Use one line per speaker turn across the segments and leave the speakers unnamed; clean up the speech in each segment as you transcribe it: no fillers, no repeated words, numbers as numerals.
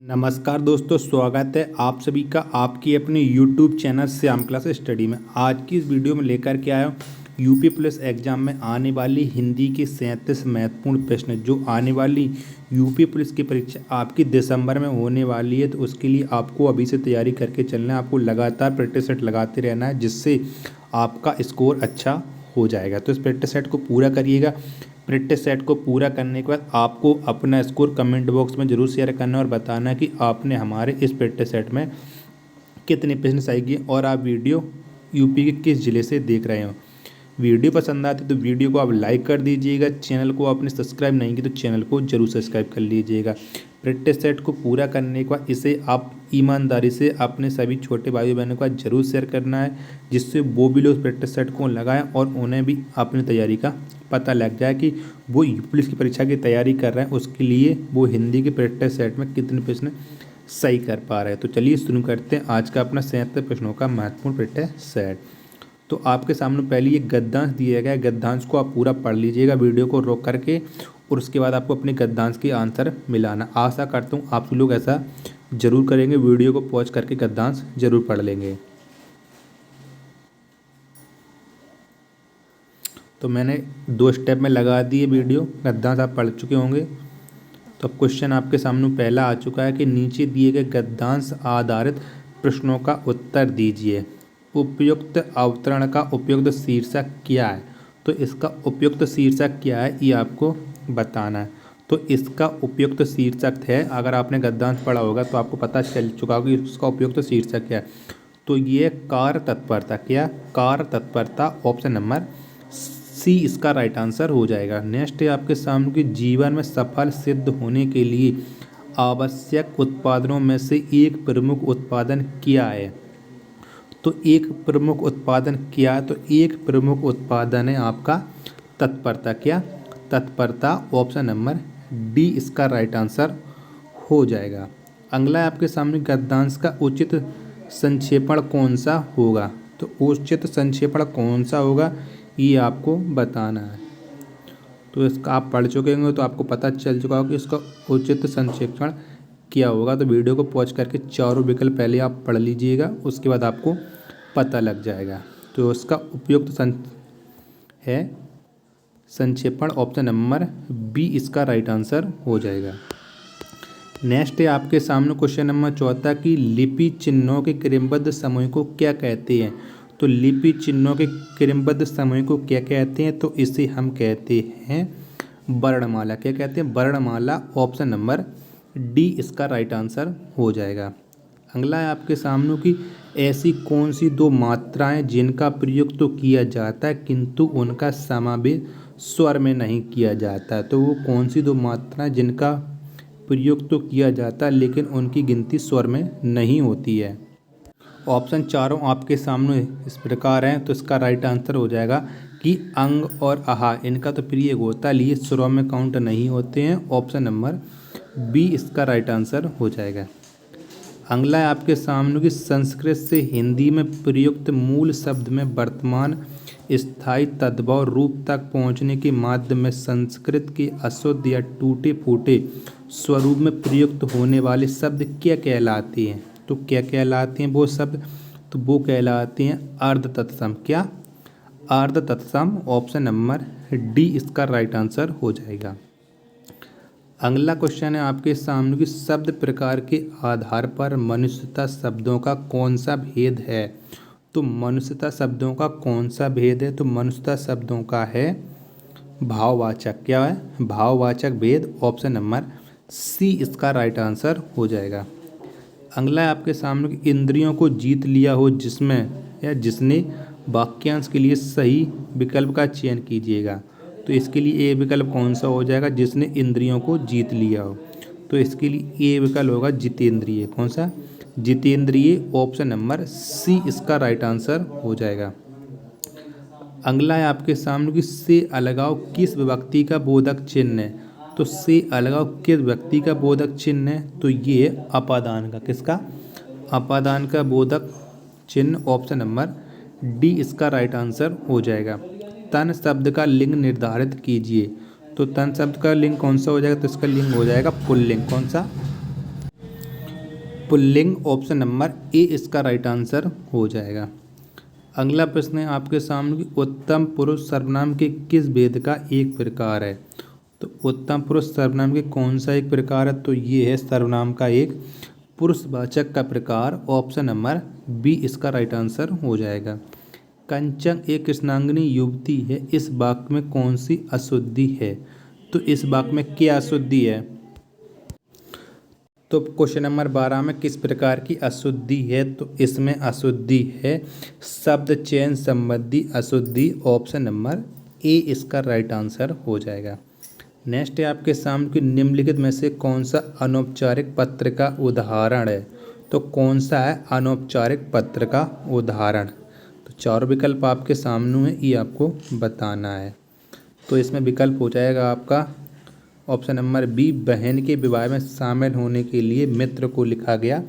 नमस्कार दोस्तों, स्वागत है आप सभी का आपकी अपने YouTube channel Shyam class study में। आज की इस वीडियो में लेकर के आया हूँ यूपी पुलिस एग्जाम में आने वाली हिंदी के 37 महत्वपूर्ण प्रश्न जो आने वाली यूपी पुलिस की परीक्षा आपकी दिसंबर में होने वाली है। तो उसके लिए आपको अभी से तैयारी करके चलना है, आपको लगातार प्रैक्टिस सेट लगाते रहना है जिससे आपका स्कोर अच्छा हो जाएगा। तो इस प्रैक्टिस सेट को पूरा करिएगा। प्रैक्टिस सेट को पूरा करने के बाद आपको अपना स्कोर कमेंट बॉक्स में ज़रूर शेयर करना और बताना कि आपने हमारे इस प्रैक्टिस सेट में कितने प्रश्न सही किए और आप वीडियो यूपी के किस ज़िले से देख रहे हो। वीडियो पसंद आती तो वीडियो को आप लाइक कर दीजिएगा। चैनल को आपने सब्सक्राइब नहीं किया तो चैनल को जरूर सब्सक्राइब कर लीजिएगा। प्रैक्टिस सेट को पूरा करने के बाद इसे आप ईमानदारी से अपने सभी छोटे भाई बहनों का जरूर शेयर करना है जिससे वो भी लोग प्रैक्टिस सेट को लगाएं और उन्हें भी अपनी तैयारी का पता लग जाए कि वो पुलिस की परीक्षा की तैयारी कर रहे हैं, उसके लिए वो हिंदी के प्रैक्टिस सेट में कितने प्रश्न सही कर पा रहे हैं। तो चलिए शुरू करते हैं आज का अपना 77 प्रश्नों का महत्वपूर्ण प्रैक्टिस सेट। तो आपके सामने पहले ये गद्यांश दिया गया है, गद्यांश को आप पूरा पढ़ लीजिएगा वीडियो को रोक करके और उसके बाद आपको अपने गद्यांश के आंसर मिलाना। आशा करता हूँ आप लोग ऐसा जरूर करेंगे, वीडियो को पॉज करके गद्यांश जरूर पढ़ लेंगे। तो मैंने 2 स्टेप में लगा दिए वीडियो, गद्यांश आप पढ़ चुके होंगे। तो अब क्वेश्चन आपके सामने पहला आ चुका है कि नीचे दिए गए गद्यांश आधारित प्रश्नों का उत्तर दीजिए। उपयुक्त अवतरण का उपयुक्त शीर्षक क्या है? तो इसका उपयुक्त शीर्षक क्या है ये आपको बताना है। तो इसका उपयुक्त शीर्षक है, अगर आपने गद्यांश पढ़ा होगा तो आपको पता चल चुका होगा कि इसका उपयुक्त शीर्षक क्या है। तो ये कार्य तत्परता, क्या कार्य तत्परता, ऑप्शन नंबर सी इसका राइट आंसर हो जाएगा। नेक्स्ट है आपके सामने कि जीवन में सफल सिद्ध होने के लिए आवश्यक उत्पादनों में से एक प्रमुख उत्पादन क्या है? तो एक प्रमुख उत्पादन क्या है? तो एक प्रमुख उत्पादन है आपका तत्परता। क्या? तत्परता, ऑप्शन नंबर डी इसका राइट आंसर हो जाएगा। अगला है आपके सामने गद्यांश का उचित संक्षेपण कौन सा होगा? तो उचित संक्षेपण कौन सा होगा ये आपको बताना है। तो इसका आप पढ़ चुके होंगे तो आपको पता चल चुका होगा कि इसका उचित संक्षेपण क्या होगा। तो वीडियो को पॉज करके चारों विकल्प पहले आप पढ़ लीजिएगा, उसके बाद आपको पता लग जाएगा। तो इसका उपयुक्त है संक्षेपण, ऑप्शन नंबर बी इसका राइट आंसर हो जाएगा। नेक्स्ट है आपके सामने क्वेश्चन नंबर 14 की लिपि चिन्हों के क्रमबद्ध समूह को क्या कहते हैं? तो लिपि चिन्हों के क्रमबद्ध समूह को क्या कहते हैं? तो इसे हम कहते हैं वर्णमाला। क्या कहते हैं? वर्णमाला, ऑप्शन नंबर डी इसका राइट आंसर हो जाएगा। अगला है आपके सामने कि ऐसी कौन सी 2 मात्राएं जिनका प्रयोग तो किया जाता है किंतु उनका समावेश स्वर में नहीं किया जाता है? तो वो कौन सी 2 मात्राएं जिनका प्रयोग तो किया जाता है लेकिन उनकी गिनती स्वर में नहीं होती है? ऑप्शन चारों आपके सामने इस प्रकार हैं। तो इसका राइट आंसर हो जाएगा कि अंग और आहा, इनका तो प्रयोग होता है लिए स्वरों में काउंट नहीं होते हैं। ऑप्शन नंबर बी इसका राइट आंसर हो जाएगा। अगला है आपके सामने कि संस्कृत से हिंदी में प्रयुक्त मूल शब्द में वर्तमान स्थायी तद्भव रूप तक पहुंचने के माध्यम में संस्कृत के अशुद्ध या टूटे फूटे स्वरूप में प्रयुक्त होने वाले शब्द क्या कहलाते हैं? तो क्या कहलाते हैं वो शब्द? तो वो कहलाते हैं अर्ध तत्सम। क्या? अर्ध तत्सम, ऑप्शन नंबर डी इसका राइट आंसर हो जाएगा। अगला क्वेश्चन है आपके सामने कि शब्द प्रकार के आधार पर मनुष्यता शब्दों का कौन सा भेद है? तो मनुष्यता शब्दों का कौन सा भेद है? तो मनुष्यता शब्दों का है भाववाचक। क्या है? भाववाचक भेद, ऑप्शन नंबर सी इसका राइट आंसर हो जाएगा। अगला है आपके सामने कि इंद्रियों को जीत लिया हो जिसमें या जिसने वाक्यांश के लिए सही विकल्प का चयन कीजिएगा। तो इसके लिए ए विकल्प कौन सा हो जाएगा? जिसने इंद्रियों को जीत लिया हो। तो इसके लिए ए विकल्प होगा जितेंद्रिय। कौन सा? जितेंद्रिय, ऑप्शन नंबर सी इसका राइट आंसर हो जाएगा। अगला है आपके सामने कि से अलगाव किस विभक्ति का बोधक चिन्ह है? तो से अलगाव किस व्यक्ति का बोधक चिन्ह है? तो ये अपादान का। किसका? अपादान का बोधक चिन्ह, ऑप्शन नंबर डी इसका राइट आंसर हो जाएगा। तन शब्द का लिंग निर्धारित कीजिए। तो तन शब्द का लिंग कौन सा हो जाएगा? तो इसका लिंग हो जाएगा पुल्लिंग। कौन सा? पुल्लिंग, ऑप्शन नंबर ए इसका राइट आंसर हो जाएगा। अगला प्रश्न है आपके सामने कि उत्तम पुरुष सर्वनाम के किस भेद का एक प्रकार है। तो उत्तम पुरुष सर्वनाम के कौन सा एक प्रकार है, तो ये है सर्वनाम का एक पुरुषवाचक का प्रकार, ऑप्शन नंबर बी इसका राइट आंसर हो जाएगा। कंचन एक कृष्णांगनी युवती है, इस वाक्य में कौन सी अशुद्धि है। तो इस वाक्य में क्या अशुद्धि है। तो क्वेश्चन नंबर 12 में किस प्रकार की अशुद्धि है, तो इसमें अशुद्धि है शब्द चयन संबंधी अशुद्धि, ऑप्शन नंबर ए इसका राइट आंसर हो जाएगा। नेक्स्ट है आपके सामने कि निम्नलिखित में से कौन सा अनौपचारिक पत्र का उदाहरण है। तो कौन सा है अनौपचारिक पत्र का उदाहरण। तो चारों विकल्प आपके सामने है, ये आपको बताना है। तो इसमें विकल्प हो जाएगा आपका ऑप्शन नंबर बी, बहन के विवाह में शामिल होने के लिए मित्र को लिखा गया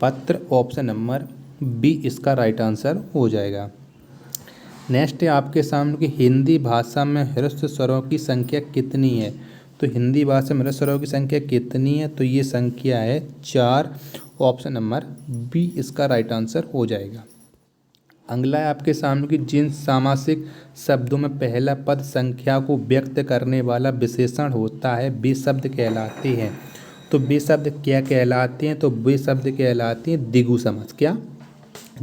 पत्र, ऑप्शन नंबर बी इसका राइट आंसर हो जाएगा। नेक्स्ट है आपके सामने कि हिंदी भाषा में ह्रस्व स्वरों की संख्या कितनी है। तो हिंदी भाषा में ह्रस्व स्वरों की संख्या कितनी है, तो ये संख्या है 4, ऑप्शन नंबर बी इसका राइट आंसर हो जाएगा। अगला है आपके सामने कि जिन सामासिक शब्दों में पहला पद संख्या को व्यक्त करने वाला विशेषण होता है वे शब्द कहलाते हैं। तो वे शब्द क्या कहलाते हैं, तो वे शब्द कहलाते हैं द्विगु समास। क्या,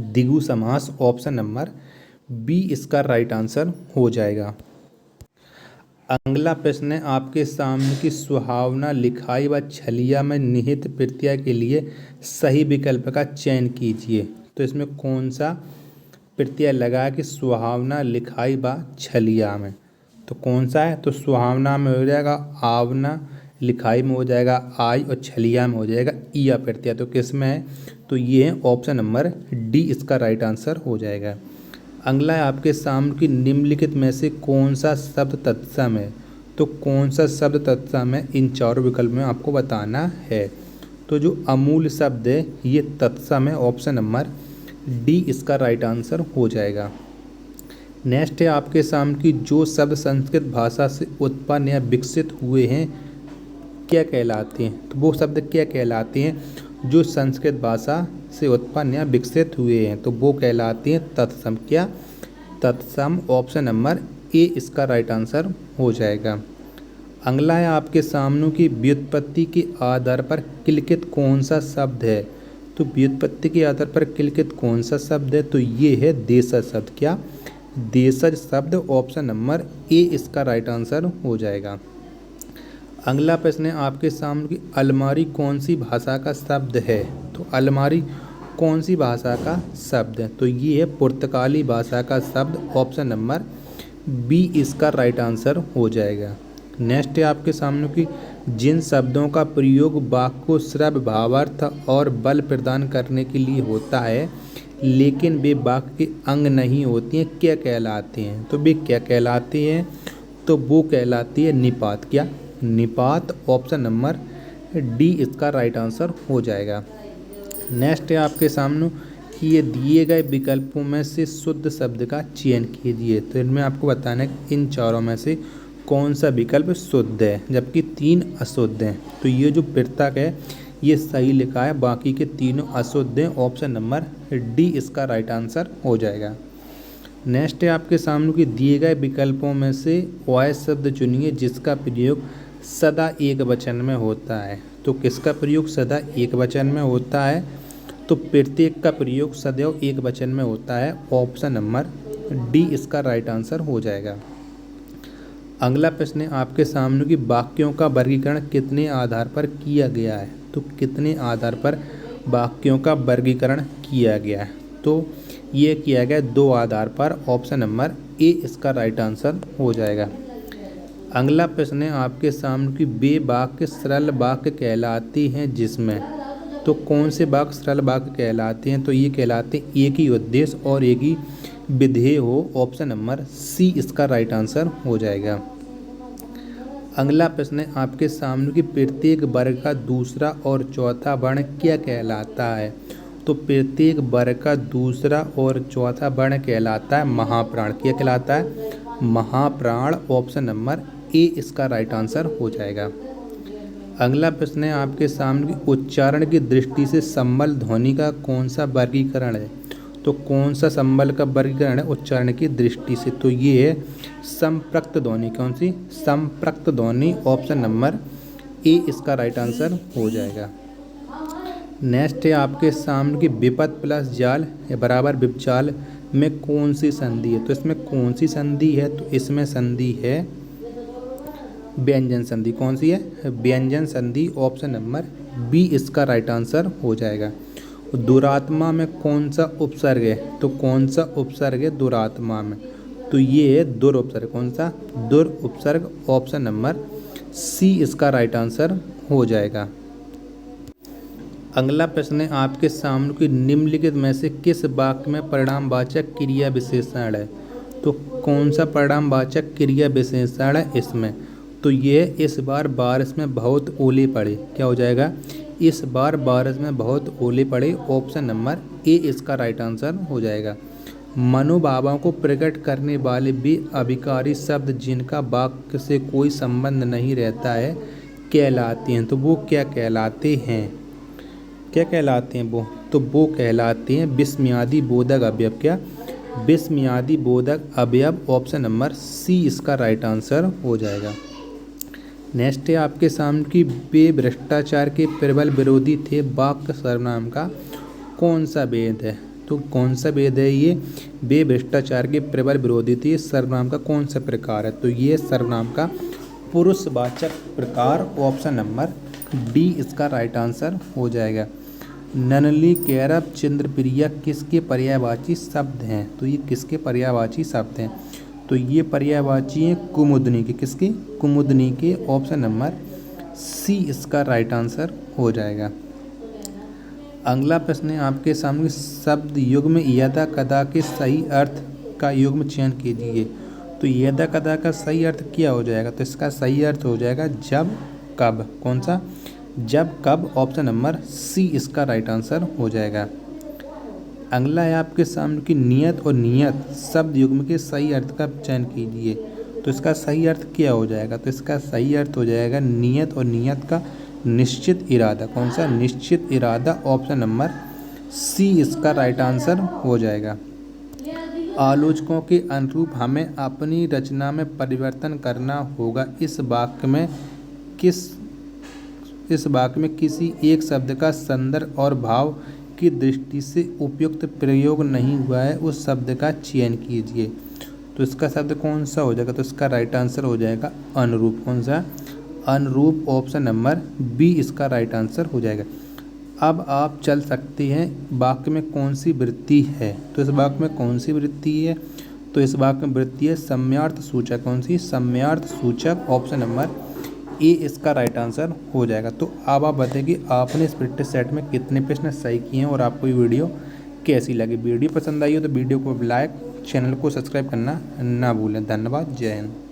द्विगु समास, ऑप्शन नंबर बी इसका राइट आंसर हो जाएगा। अगला प्रश्न है आपके सामने की सुहावना, लिखाई व छलिया में निहित प्रत्यय के लिए सही विकल्प का चयन कीजिए। तो इसमें कौन सा प्रत्यय लगा कि सुहावना, लिखाई व छलिया में। तो कौन सा है, तो सुहावना में हो जाएगा आवना, लिखाई में हो जाएगा आई और छलिया में हो जाएगा ईया प्रत्यय। तो किस में है, तो ये है ऑप्शन नंबर डी इसका राइट आंसर हो जाएगा। अगला है आपके सामने कि निम्नलिखित में से कौन सा शब्द तत्सम है। तो कौन सा शब्द तत्सम है, इन चारों विकल्प में आपको बताना है। तो जो अमूल शब्द है ये तत्सम है, ऑप्शन नंबर डी इसका राइट आंसर हो जाएगा। नेक्स्ट है आपके सामने कि जो शब्द संस्कृत भाषा से उत्पन्न या विकसित हुए हैं क्या कहलाते हैं। तो वो शब्द क्या कहलाते हैं जो संस्कृत भाषा से उत्पन्न या विकसित हुए हैं, तो वो कहलाते हैं तत्सम। क्या, तत्सम, ऑप्शन नंबर ए इसका राइट आंसर हो जाएगा। अगला है आपके सामने की व्युत्पत्ति के आधार पर किलकित कौन सा शब्द है। तो व्युत्पत्ति के आधार पर किलकित कौन सा शब्द है, तो ये है देशज शब्द। क्या, देशज शब्द, ऑप्शन नंबर ए इसका राइट आंसर हो जाएगा। अगला प्रश्न है आपके सामने की अलमारी कौन सी भाषा का शब्द है। तो अलमारी कौन सी भाषा का शब्द है, तो ये है पुर्तगाली भाषा का शब्द, ऑप्शन नंबर बी इसका राइट आंसर हो जाएगा। नेक्स्ट है आपके सामने की जिन शब्दों का प्रयोग वाक्य को श्रव्य, भावार्थ और बल प्रदान करने के लिए होता है लेकिन वे वाक्य के अंग नहीं होती हैं क्या कहलाते हैं। तो वे क्या कहलाते हैं, तो वो कहलाती है निपात। क्या, निपात, ऑप्शन नंबर डी इसका राइट आंसर हो जाएगा। नेक्स्ट है आपके सामने कि ये दिए गए विकल्पों में से शुद्ध शब्द का चयन कीजिए। तो इनमें आपको बताना है कि इन चारों में से कौन सा विकल्प शुद्ध है, जबकि 3 अशुद्ध हैं। तो ये जो पृथक है ये सही लिखा है, बाकी के तीनों अशुद्ध हैं, ऑप्शन नंबर डी इसका राइट आंसर हो जाएगा। नेक्स्ट है आपके सामने कि दिए गए विकल्पों में से वह शब्द चुनिए जिसका प्रयोग सदा एक वचन में होता है। तो किसका प्रयोग सदा एक वचन में होता है, तो प्रत्येक का प्रयोग सदैव एक वचन में होता है, ऑप्शन नंबर डी इसका राइट आंसर हो जाएगा। अगला प्रश्न है आपके सामने कि वाक्यों का वर्गीकरण कितने आधार पर किया गया है। तो कितने आधार पर वाक्यों का वर्गीकरण किया गया है, तो ये किया गया 2 आधार पर, ऑप्शन नंबर ए इसका राइट आंसर हो जाएगा। अगला प्रश्न है आपके सामने कि वे वाक्य सरल वाक्य कहलाते हैं जिसमें। तो कौन से वाक्य सरल वाक्य कहलाते हैं, तो ये कहलाते हैं एक ही उद्देश्य और एक ही विधेय हो, ऑप्शन नंबर सी इसका राइट आंसर हो जाएगा। अगला प्रश्न है आपके सामने कि प्रत्येक वर्ग का दूसरा और चौथा वर्ण क्या कहलाता है। तो प्रत्येक वर्ग का दूसरा और चौथा वर्ण कहलाता है महाप्राण। क्या कहलाता है, महाप्राण, ऑप्शन नंबर ए इसका राइट आंसर हो जाएगा। अगला प्रश्न है आपके सामने कि उच्चारण की दृष्टि से संबल ध्वनि का कौन सा वर्गीकरण है। तो कौन सा संबल का वर्गीकरण है उच्चारण की दृष्टि से, तो ये है संपृक्त ध्वनि। कौन सी? संपृक्त ध्वनि। ऑप्शन नंबर ए इसका राइट आंसर हो जाएगा। नेक्स्ट है आपके सामने की विपद प्लस जाल या बराबर विपजाल में कौन सी संधि है। तो इसमें कौन सी संधि है, तो इसमें संधि है व्यंजन संधि। कौन सी है? व्यंजन संधि। ऑप्शन नंबर बी इसका राइट आंसर हो जाएगा। दुरात्मा में कौन सा उपसर्ग है, तो कौन सा उपसर्ग है दुरात्मा में, तो ये है दुर उपसर्ग। कौन सा? दुर उपसर्ग। ऑप्शन नंबर सी इसका राइट आंसर हो जाएगा। अगला प्रश्न है आपके सामने कि निम्नलिखित में से किस वाक्य में परिणामवाचक क्रिया विशेषण है। तो कौन सा परिणामवाचक क्रिया विशेषण है इसमें, तो ये इस बार बारिश में बहुत ओले पड़े। क्या हो जाएगा? इस बार बारिश में बहुत ओले पड़े। ऑप्शन नंबर ए इसका राइट आंसर हो जाएगा। मनोभावों को प्रकट करने वाले वे अभिकारी शब्द जिनका वाक्य से कोई संबंध नहीं रहता है कहलाते हैं। तो वो क्या कहलाते हैं? क्या कहलाते हैं वो? तो वो कहलाते हैं विस्मयादि बोधक अवयव। क्या? विस्मयादि बोधक अवयव। ऑप्शन नंबर सी इसका राइट आंसर हो जाएगा। नेक्स्ट है आपके सामने कि वे भ्रष्टाचार के प्रबल विरोधी थे वाक्य सर्वनाम का कौन सा भेद है। तो कौन सा भेद है ये? वे भ्रष्टाचार के प्रबल विरोधी थे सर्वनाम का कौन सा प्रकार है, तो ये सर्वनाम का पुरुषवाचक प्रकार। ऑप्शन नंबर डी इसका राइट आंसर हो जाएगा। ननली, कैरब, चंद्रप्रिया किसके पर्यायवाची शब्द हैं। तो ये किसके पर्यायवाची शब्द हैं, तो ये पर्यायवाची हैं कुमुदनी के। किसके? कुमुदनी के। ऑप्शन नंबर सी इसका राइट आंसर हो जाएगा। अगला प्रश्न है आपके सामने शब्द युग्म यदा कदा के सही अर्थ का युग्म चयन कीजिए। तो यदा कदा का सही अर्थ क्या हो जाएगा, तो इसका सही अर्थ हो जाएगा जब कब। कौन सा? जब कब। ऑप्शन नंबर सी इसका राइट आंसर हो जाएगा। अगला है आपके सामने की नियत और नियत शब्द युग्म के सही अर्थ का चयन कीजिए। तो इसका सही अर्थ क्या हो जाएगा, तो इसका सही अर्थ हो जाएगा नियत और नियत का निश्चित इरादा। कौन सा? निश्चित इरादा। ऑप्शन नंबर सी इसका राइट आंसर हो जाएगा। आलोचकों के अनुरूप हमें अपनी रचना में परिवर्तन करना होगा। इस वाक्य में किसी एक शब्द का संदर्भ और भाव की दृष्टि से उपयुक्त प्रयोग नहीं हुआ है, उस शब्द का चयन कीजिए। तो इसका शब्द कौन सा हो जाएगा, तो इसका राइट आंसर हो जाएगा अनुरूप। कौन सा? अनुरूप। ऑप्शन नंबर बी इसका राइट आंसर हो जाएगा। अब आप चल सकते हैं वाक्य में कौन सी वृत्ति है। तो इस वाक्य में कौन सी वृत्ति है, तो इस वाक्य में वृत्ति है सम्यार्थ सूचक। कौन सी? सम्यार्थ सूचक। ऑप्शन नंबर ए इसका राइट आंसर हो जाएगा। तो अब आप बताइए कि आपने इस प्रैक्टिस सेट में कितने प्रश्न सही किए हैं और आपको ये वीडियो कैसी लगी। वीडियो पसंद आई हो तो वीडियो को लाइक, चैनल को सब्सक्राइब करना ना भूलें। धन्यवाद। जय हिंद।